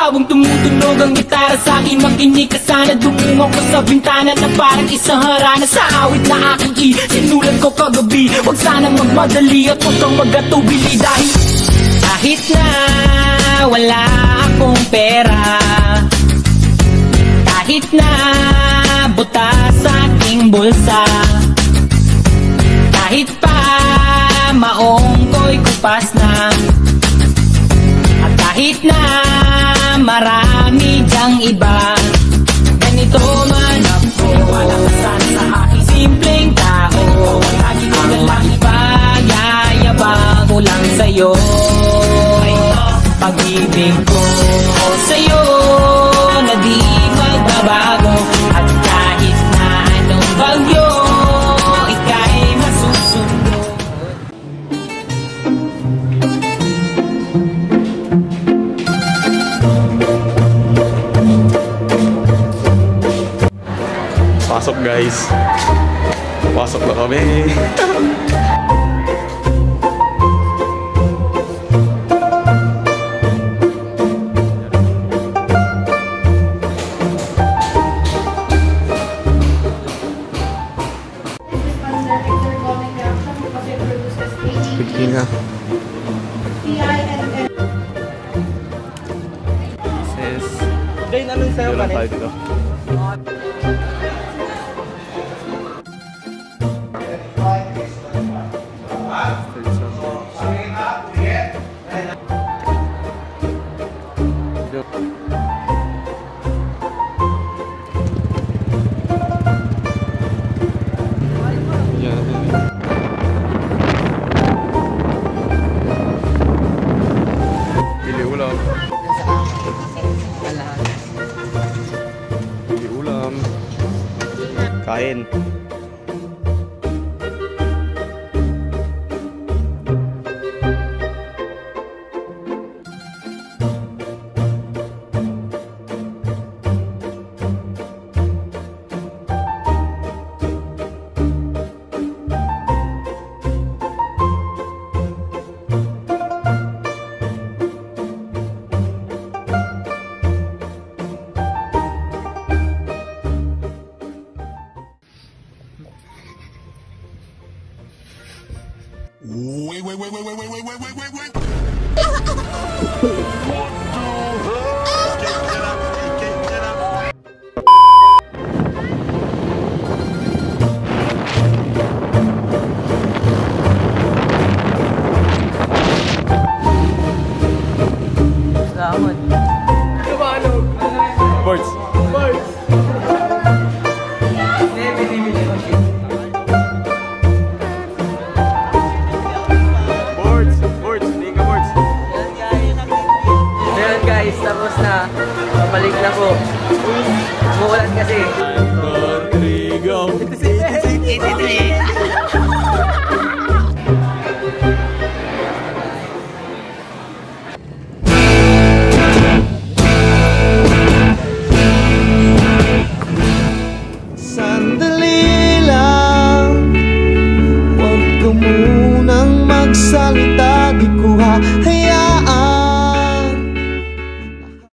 Habang tumutunog ang gitara sa akin, makinig ka sana. Dumungaw ko sa bintana na parang isang harana. Sa awit na aking sinulat ko kagabi. Huwag sanang magmadali at huwag kang magatubili. Dahil kahit na wala akong pera, kahit na butas sa aking bulsa, kahit pa maong ko'y kupas na, at kahit na marami dyang iba, ganito man ako, wala ka sana sa aking simpleng tao. Lagi ko na lang ipag-yayabang ko lang sa'yo. Pag-ibig ko sa'yo na di magbabago, at kahit na anong bagyo, ika'y masusundo. Pasok guys, pasok na kami. Dahil anong sayo pa rin? Bili ulam. Bili ulam. Kain. Wait.